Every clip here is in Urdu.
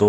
2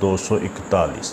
241,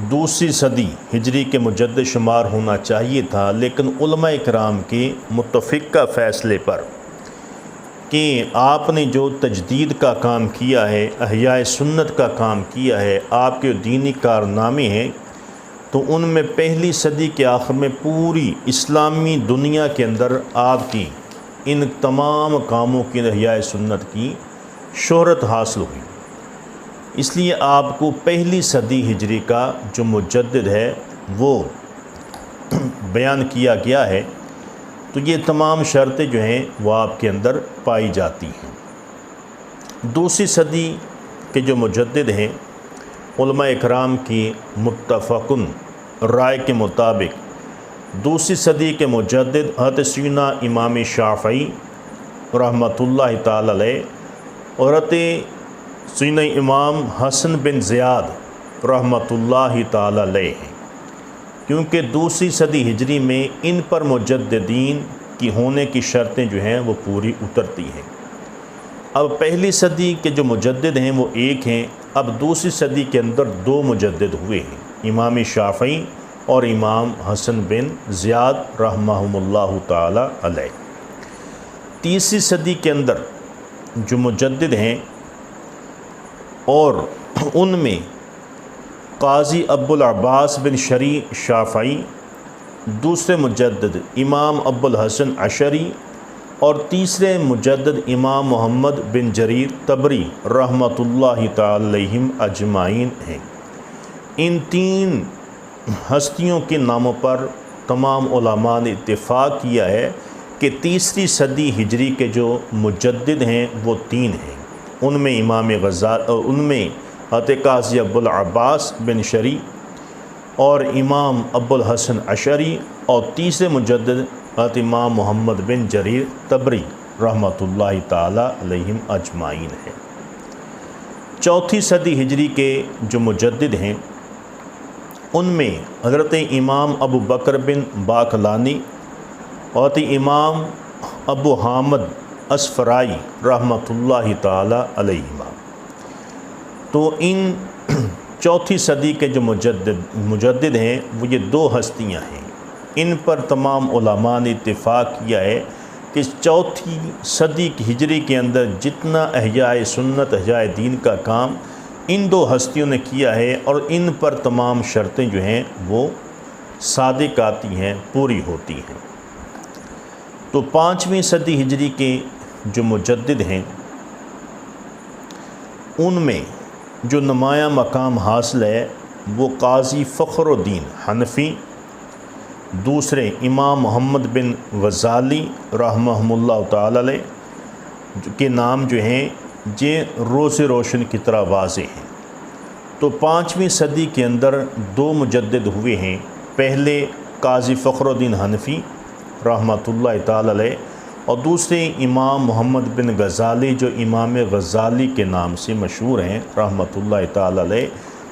دوسری صدی ہجری کے مجدد شمار ہونا چاہیے تھا، لیکن علماء کرام کے متفقہ فیصلے پر کہ آپ نے جو تجدید کا کام کیا ہے، احیاء سنت کا کام کیا ہے، آپ کے دینی کارنامے ہیں، تو ان میں پہلی صدی کے آخر میں پوری اسلامی دنیا کے اندر آپ کی ان تمام کاموں کی، احیاء سنت کی شہرت حاصل ہوئی۔ اس لیے آپ کو پہلی صدی ہجری کا جو مجدد ہے وہ بیان کیا گیا ہے، تو یہ تمام شرطیں جو ہیں وہ آپ کے اندر پائی جاتی ہیں۔ دوسری صدی کے جو مجدد ہیں، علماء اکرام کی متفقن رائے کے مطابق دوسری صدی کے مجدد حضرت سیدنا امام شافعی رحمۃ اللہ تعالی علیہ اور حضرت سیدنا امام حسن بن زیاد رحمۃ اللہ تعالی علیہ ہیں، کیونکہ دوسری صدی ہجری میں ان پر مجددین کی ہونے کی شرطیں جو ہیں وہ پوری اترتی ہیں۔ اب پہلی صدی کے جو مجدد ہیں وہ ایک ہیں، اب دوسری صدی کے اندر دو مجدد ہوئے ہیں، امام شافعی اور امام حسن بن زیاد رحمہم اللہ تعالی علیہ۔ تیسری صدی کے اندر جو مجدد ہیں اور ان میں قاضی ابو العباس بن شریع شافعی، دوسرے مجدد امام ابو الحسن عشری اور تیسرے مجدد امام محمد بن جریر طبری رحمۃ اللہ تعالی علیہم اجمعین ہیں۔ ان تین ہستیوں کے ناموں پر تمام علماء نے اتفاق کیا ہے کہ تیسری صدی ہجری کے جو مجدد ہیں وہ تین ہیں، ان میں ان میں حضرت قاضی ابو العباس بن شریع اور امام ابو الحسن عشری اور تیسرے مجدد حضرت امام محمد بن جریر طبری رحمۃ اللہ تعالی علیہم اجمعین ہے۔ چوتھی صدی ہجری کے جو مجدد ہیں ان میں حضرت امام ابو بکر بن باقلانی اور حضرت امام ابو حامد اسفرائی رحمۃ اللہ تعالی علیہما۔ تو ان چوتھی صدی کے جو مجدد ہیں وہ یہ دو ہستیاں ہیں، ان پر تمام علماء نے اتفاق کیا ہے کہ چوتھی صدی کی ہجری کے اندر جتنا احیاء سنت، احیاء دین کا کام ان دو ہستیوں نے کیا ہے، اور ان پر تمام شرطیں جو ہیں وہ صادق آتی ہیں، پوری ہوتی ہیں۔ تو پانچویں صدی ہجری کے جو مجدد ہیں ان میں جو نمایاں مقام حاصل ہے وہ قاضی فخر الدین حنفی، دوسرے امام محمد بن غزالی رحمہم اللہ تعالی علیہ کے نام جو ہیں یہ روز روشن کی طرح واضح ہیں۔ تو پانچویں صدی کے اندر دو مجدد ہوئے ہیں، پہلے قاضی فخر الدین حنفی رحمۃ اللہ تعالی علیہ اور دوسرے امام محمد بن غزالی جو امام غزالی کے نام سے مشہور ہیں رحمۃ اللہ تعالی علیہ۔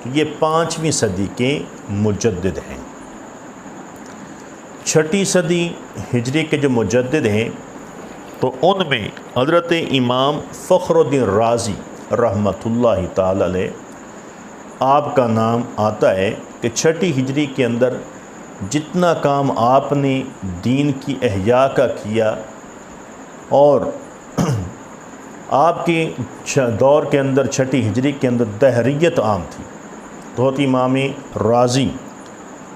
تو یہ پانچویں صدی کے مجدد ہیں۔ چھٹی صدی ہجری کے جو مجدد ہیں تو ان میں حضرت امام فخر الدین رازی رحمۃ اللہ تعالی علیہ، آپ کا نام آتا ہے کہ چھٹی ہجری کے اندر جتنا کام آپ نے دین کی احیاء کا کیا، اور آپ کے دور کے اندر چھٹی ہجری کے اندر دہریت عام تھی، تو امام رازی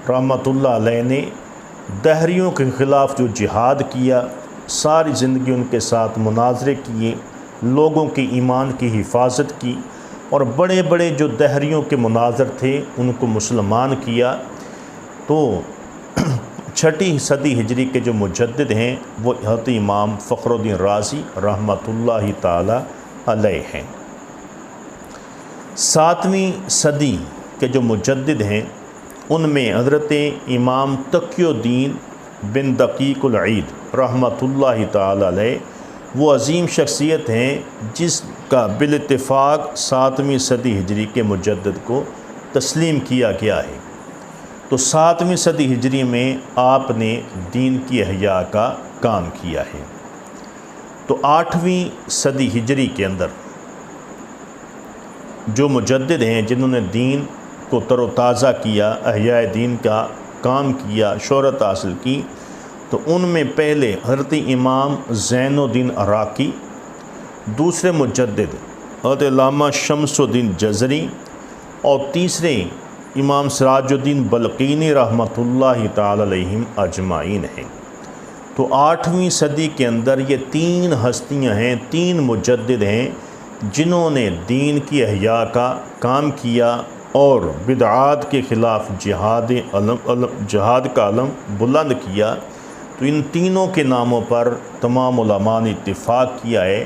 رحمۃ اللہ علیہ نے دہریوں کے خلاف جو جہاد کیا، ساری زندگی ان کے ساتھ مناظرے کیے، لوگوں کے ایمان کی حفاظت کی، اور بڑے بڑے جو دہریوں کے مناظر تھے ان کو مسلمان کیا۔ تو چھٹی صدی ہجری کے جو مجدد ہیں وہ حضرت امام فخر الدین رازی رحمۃ اللہ تعالی علیہ ہیں۔ ساتویں صدی کے جو مجدد ہیں ان میں حضرت امام تقی الدین بن دقیق العید رحمۃ اللہ تعالی علیہ، وہ عظیم شخصیت ہیں جس کا بالاتفاق ساتویں صدی ہجری کے مجدد کو تسلیم کیا گیا ہے۔ تو ساتویں صدی ہجری میں آپ نے دین کی احیاء کا کام کیا ہے۔ تو آٹھویں صدی ہجری کے اندر جو مجدد ہیں جنہوں نے دین کو تر و تازہ کیا، احیاء دین کا کام کیا، شہرت حاصل کی، تو ان میں پہلے حضرت امام زین الدین عراقی، دوسرے مجدد حضرت علامہ شمس الدین جزری، اور تیسرے امام سراج الدین بلقینی رحمۃ اللہ تعالی علیہم اجمعین ہیں۔ تو 8ویں صدی کے اندر یہ 3 ہستیاں ہیں، 3 مجدد ہیں جنہوں نے دین کی احیاء کا کام کیا اور بدعات کے خلاف جہاد کا علم بلند کیا۔ تو ان تینوں کے ناموں پر تمام علماء نے اتفاق کیا ہے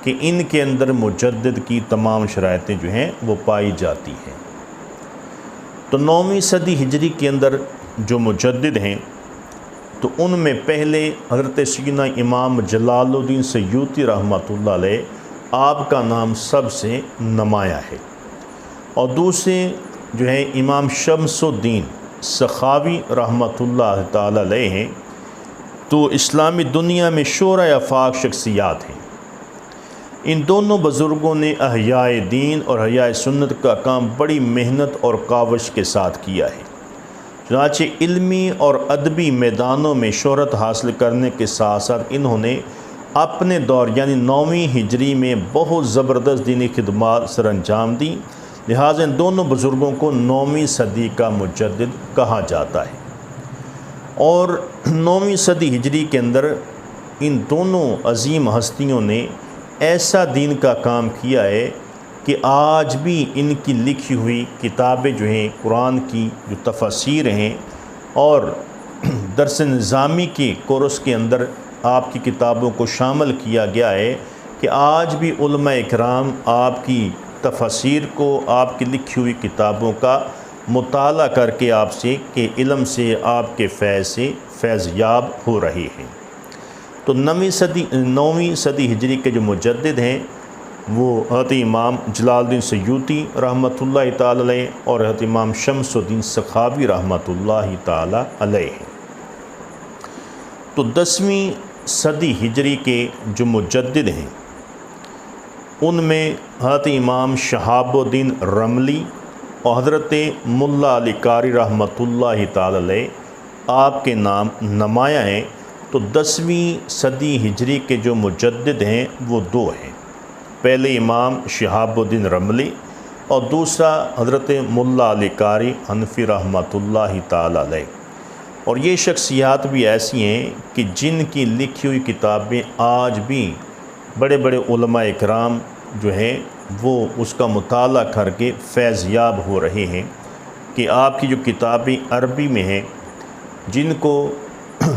کہ ان کے اندر مجدد کی تمام شرائطیں جو ہیں وہ پائی جاتی ہیں۔ تو 9ویں صدی ہجری کے اندر جو مجدد ہیں تو ان میں پہلے حضرت سیدنا امام جلال الدین سیوطی رحمۃ اللہ علیہ، آپ کا نام سب سے نمایاں ہے، اور دوسرے جو ہیں امام شمس الدین سخاوی رحمۃ اللہ تعالی علیہ ہیں۔ تو اسلامی دنیا میں شہرۂ آفاق شخصیات ہیں۔ ان دونوں بزرگوں نے احیاء دین اور احیاء سنت کا کام بڑی محنت اور کاوش کے ساتھ کیا ہے۔ چنانچہ علمی اور ادبی میدانوں میں شہرت حاصل کرنے کے ساتھ ساتھ انہوں نے اپنے دور یعنی 9ویں ہجری میں بہت زبردست دینی خدمات سر انجام دیں، لہٰذا ان دونوں بزرگوں کو 9ویں صدی کا مجدد کہا جاتا ہے۔ اور 9ویں صدی ہجری کے اندر ان دونوں عظیم ہستیوں نے ایسا دین کا کام کیا ہے کہ آج بھی ان کی لکھی ہوئی کتابیں جو ہیں، قرآن کی جو تفاسیر ہیں اور درس نظامی کے کورس کے اندر آپ کی کتابوں کو شامل کیا گیا ہے کہ آج بھی علماء اکرام آپ کی تفاسیر کو، آپ کی لکھی ہوئی کتابوں کا مطالعہ کر کے آپ سے کہ علم سے، آپ کے فیض سے فیض یاب ہو رہے ہیں۔ تو 9ویں صدی ہجری کے جو مجدد ہیں وہ حضرت امام جلال الدین سیوطی رحمۃ اللہ تعالی علیہ اور حضرت امام شمس الدین سخاوی رحمۃ اللہ تعالی علیہ ہیں۔ تو 10ویں صدی ہجری کے جو مجدد ہیں ان میں حضرت امام شہاب الدین رملی اور حضرت ملا علی قاری رحمۃ اللہ تعالی علیہ، آپ کے نام نمایاں ہیں۔ تو 10ویں صدی ہجری کے جو مجدد ہیں وہ 2 ہیں، پہلے امام شہاب الدین رملی اور دوسرا حضرت ملا علی قاری حنفی رحمۃ اللہ تعالی علیہ۔ اور یہ شخصیات بھی ایسی ہیں کہ جن کی لکھی ہوئی کتابیں آج بھی بڑے بڑے علماء اکرام جو ہیں وہ اس کا مطالعہ کر کے فیض یاب ہو رہے ہیں کہ آپ کی جو کتابیں عربی میں ہیں جن کو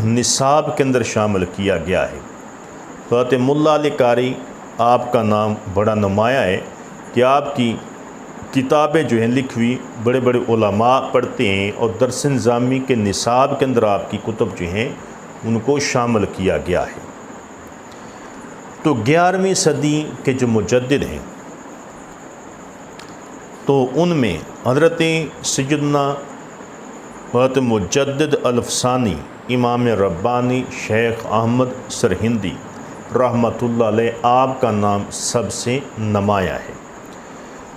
نصاب کے اندر شامل کیا گیا ہے۔ حضرت ملا علی قاری، آپ کا نام بڑا نمایاں ہے کہ آپ کی کتابیں جو ہیں لکھی ہوئی بڑے بڑے علماء پڑھتے ہیں اور درس نظامی کے نصاب کے اندر آپ کی کتب جو ہیں ان کو شامل کیا گیا ہے۔ تو 11ویں صدی کے جو مجدد ہیں تو ان میں حضرت سیدنا حضرت مجدد الفسانی امام ربانی شیخ احمد سرہندی رحمۃ اللہ علیہ، آپ کا نام سب سے نمایاں ہے۔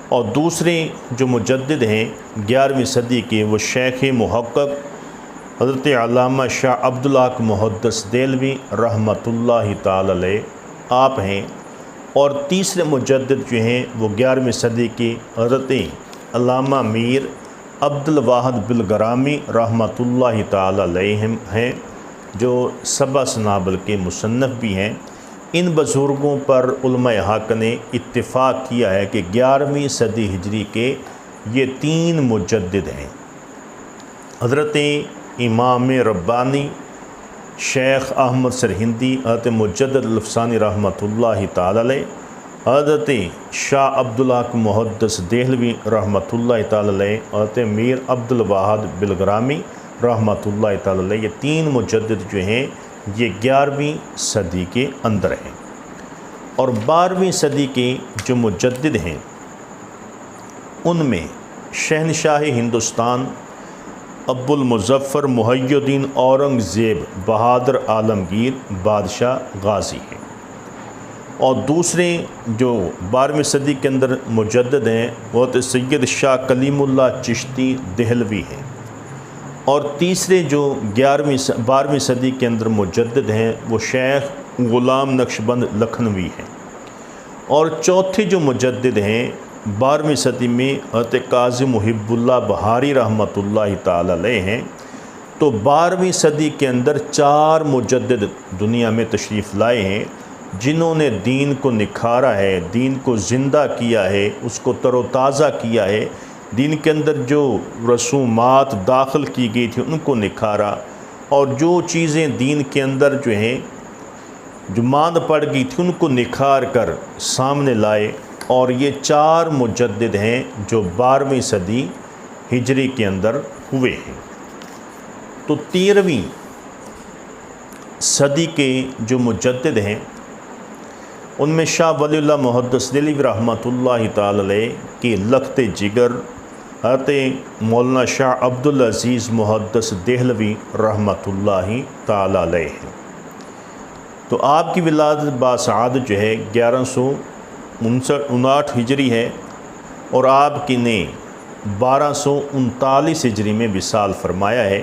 اور دوسرے جو مجدد ہیں 11ویں صدی کے وہ شیخ محقق حضرت علامہ شاہ عبدالحق محدث دہلوی رحمۃ اللہ تعالی علیہ آپ ہیں۔ اور تیسرے مجدد جو ہیں وہ 11ویں صدی کے حضرت علامہ میر عبد الواحد بلگرامی رحمۃ اللہ تعالی علیہ ہیں، جو 7 سنابل کے مصنف بھی ہیں۔ ان بزرگوں پر علماء حق نے اتفاق کیا ہے کہ 11ویں صدی ہجری کے یہ 3 مجدد ہیں، حضرت امام ربانی شیخ احمد سرہندی، حضرت مجدد الفسانی رحمۃ اللہ تعالی علیہ، حضرت شاہ عبدالحق محدث دہلوی رحمۃ اللہ تعالی علیہ، حضرت میر عبد الواحد بلگرامی رحمۃ اللہ تعالی علیہ۔ یہ 3 مجدد جو ہیں یہ 11ویں صدی کے اندر ہیں۔ اور 12ویں صدی کے جو مجدد ہیں ان میں شہنشاہ ہندوستان ابو المظفر محی الدین اورنگزیب بہادر عالمگیر بادشاہ غازی ہیں۔ اور دوسرے جو 12ویں صدی کے اندر مجدد ہیں وہ تو سید شاہ کلیم اللہ چشتی دہلوی ہیں، اور تیسرے جو 12ویں صدی کے اندر مجدد ہیں وہ شیخ غلام نقشبند لکھنوی ہیں، اور چوتھے جو مجدد ہیں 12ویں صدی میں حضرت قاضی محب اللہ بہاری رحمۃ اللہ تعالی علیہ ہیں۔ تو 12ویں صدی کے اندر 4 مجدد دنیا میں تشریف لائے ہیں جنہوں نے دین کو نکھارا ہے، دین کو زندہ کیا ہے، اس کو تر و تازہ کیا ہے، دین کے اندر جو رسومات داخل کی گئی تھی ان کو نکھارا، اور جو چیزیں دین کے اندر جو ہیں جو ماند پڑ گئی تھی ان کو نکھار کر سامنے لائے، اور یہ 4 مجدد ہیں جو 12ویں صدی ہجری کے اندر ہوئے ہیں۔ تو 13ویں صدی کے جو مجدد ہیں ان میں شاہ ولی اللہ محدث دہلوی رحمۃ اللہ تعالی علیہ کے لخت جگر حضرت مولانا شاہ عبدالعزیز محدث دہلوی رحمۃ اللہ تعالی علیہ ہیں۔ تو آپ کی ولادت باسعادت جو ہے 1159 ہجری ہے، اور آپ کی نے 1239 ہجری میں وصال فرمایا ہے۔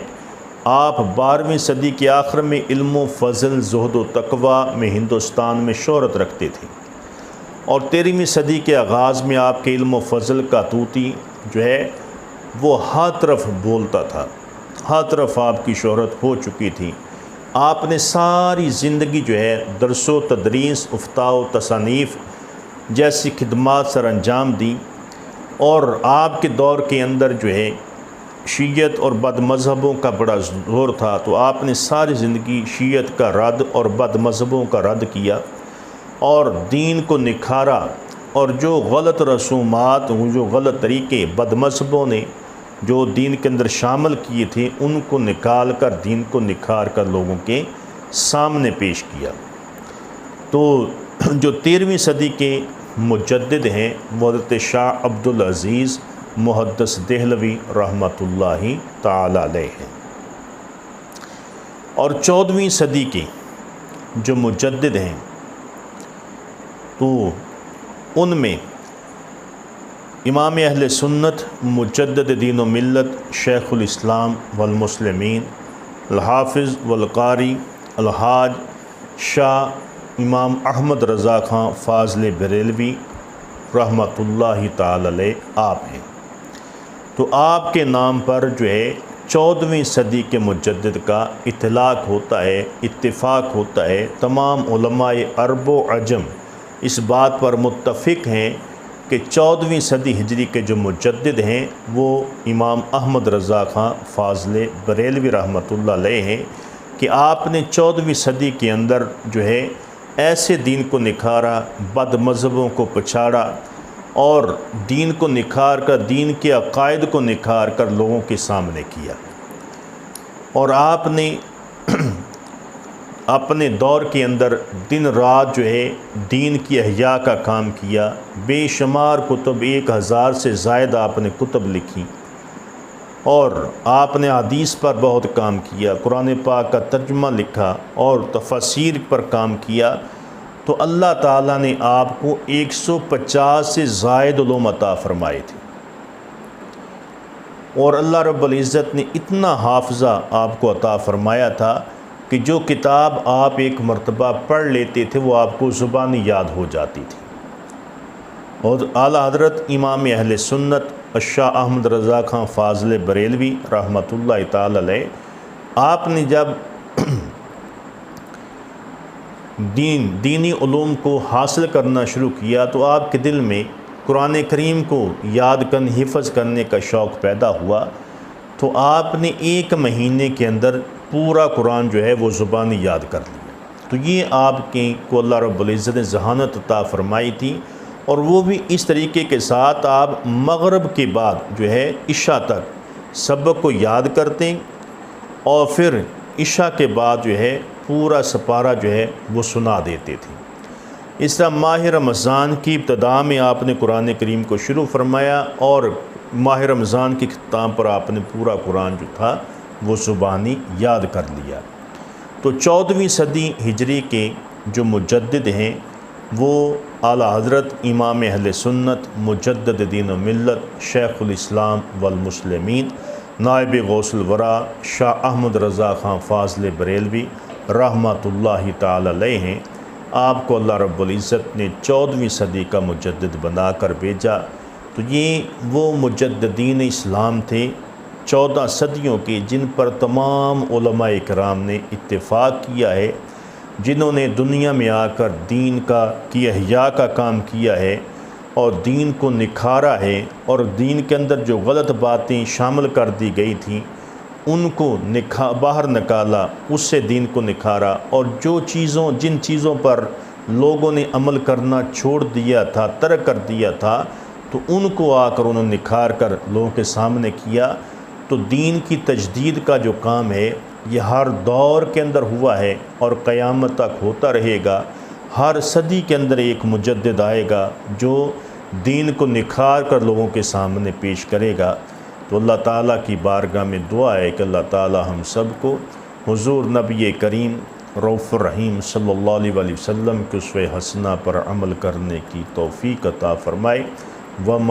آپ 12ویں صدی کے آخر میں علم و فضل، زہد و تقوی میں ہندوستان میں شہرت رکھتے تھے، اور 13ویں صدی کے آغاز میں آپ کے علم و فضل کا طوطی جو ہے وہ ہر طرف بولتا تھا، ہر طرف آپ کی شہرت ہو چکی تھی۔ آپ نے ساری زندگی جو ہے درس و تدریس، افتاء و تصانیف جیسی خدمات سر انجام دی، اور آپ کے دور کے اندر جو ہے شیعت اور بد مذہبوں کا بڑا زور تھا، تو آپ نے ساری زندگی شیعت کا رد اور بد مذہبوں کا رد کیا اور دین کو نکھارا، اور جو غلط رسومات، جو غلط طریقے بد مذہبوں نے جو دین کے اندر شامل کیے تھے ان کو نکال کر دین کو نکھار کر لوگوں کے سامنے پیش کیا۔ تو جو 13ویں صدی کے مجدد ہیں وہ حضرت شاہ عبدالعزیز محدث دہلوی رحمۃ اللہ تعالی علیہ ہیں، اور 14ویں صدی کے جو مجدد ہیں تو ان میں امام اہل سنت مجدد دین و ملت شیخ الاسلام والمسلمین الحافظ والقاری الحاج شاہ امام احمد رضا خان فاضل بریلوی رحمۃ اللہ تعالی علیہ آپ ہیں۔ تو آپ کے نام پر جو ہے 14ویں صدی کے مجدد کا اطلاق ہوتا ہے، اتفاق ہوتا ہے۔ تمام علماء عرب و عجم اس بات پر متفق ہیں کہ 14ویں صدی ہجری کے جو مجدد ہیں وہ امام احمد رضا خان فاضل بریلوی رحمۃ اللہ علیہ ہیں، کہ آپ نے 14ویں صدی کے اندر جو ہے ایسے دین کو نکھارا، بد مذہبوں کو پچھاڑا، اور دین کو نکھار کر، دین کے عقائد کو نکھار کر لوگوں کے سامنے کیا، اور آپ نے اپنے دور کے اندر دن رات جو ہے دین کی احیاء کا کام کیا۔ بے شمار کتب، 1000 سے زائد آپ نے کتب لکھی، اور آپ نے حدیث پر بہت کام کیا، قرآن پاک کا ترجمہ لکھا اور تفسیر پر کام کیا۔ تو اللہ تعالیٰ نے آپ کو 150 سے زائد علوم عطا فرمائے تھے، اور اللہ رب العزت نے اتنا حافظہ آپ کو عطا فرمایا تھا کہ جو کتاب آپ ایک مرتبہ پڑھ لیتے تھے وہ آپ کو زبانی یاد ہو جاتی تھی۔ اور اعلیٰ حضرت امام اہل سنت شاہ احمد رضا خان فاضل بریلوی رحمۃ اللہ تعالی علیہ، آپ نے جب دینی علوم کو حاصل کرنا شروع کیا تو آپ کے دل میں قرآن کریم کو یاد کرنے، حفظ کرنے کا شوق پیدا ہوا، تو آپ نے 1 مہینے کے اندر پورا قرآن جو ہے وہ زبانی یاد کر لیا۔ تو یہ آپ کے کو اللہ رب العزت نے ذہانت عطا فرمائی تھی، اور وہ بھی اس طریقے کے ساتھ آپ مغرب کے بعد جو ہے عشاء تک سبق کو یاد کرتے، اور پھر عشاء کے بعد جو ہے پورا سپارہ جو ہے وہ سنا دیتے تھے۔ اس طرح ماہ رمضان کی ابتدا میں آپ نے قرآن کریم کو شروع فرمایا، اور ماہ رمضان کے اختتام پر آپ نے پورا قرآن جو تھا وہ زبانی یاد کر لیا۔ تو 14ویں صدی ہجری کے جو مجدد ہیں وہ اعلیٰ حضرت امام اہل سنت مجدد دین و ملت شیخ الاسلام والمسلمین نائب غوث الورا شاہ احمد رضا خان فاضل بریلوی رحمۃ اللہ تعالی علیہ ہیں۔ آپ کو اللہ رب العزت نے 14ویں صدی کا مجدد بنا کر بھیجا۔ تو یہ وہ مجددین اسلام تھے 14 صدیوں کے، جن پر تمام علماء کرام نے اتفاق کیا ہے، جنہوں نے دنیا میں آ کر دین کی احیاء کا کام کیا ہے اور دین کو نکھارا ہے، اور دین کے اندر جو غلط باتیں شامل کر دی گئی تھیں ان کو باہر نکالا، اس سے دین کو نکھارا، اور جن چیزوں پر لوگوں نے عمل کرنا چھوڑ دیا تھا، ترک کر دیا تھا، تو ان کو آ کر انہوں نے نکھار کر لوگوں کے سامنے کیا۔ تو دین کی تجدید کا جو کام ہے یہ ہر دور کے اندر ہوا ہے اور قیامت تک ہوتا رہے گا۔ ہر صدی کے اندر ایک مجدد آئے گا جو دین کو نکھار کر لوگوں کے سامنے پیش کرے گا۔ تو اللہ تعالیٰ کی بارگاہ میں دعا ہے کہ اللہ تعالیٰ ہم سب کو حضور نبی کریم رؤوف الرحیم صلی اللہ علیہ وسلم کے اسوہ حسنہ پر عمل کرنے کی توفیق عطا فرمائے۔ وما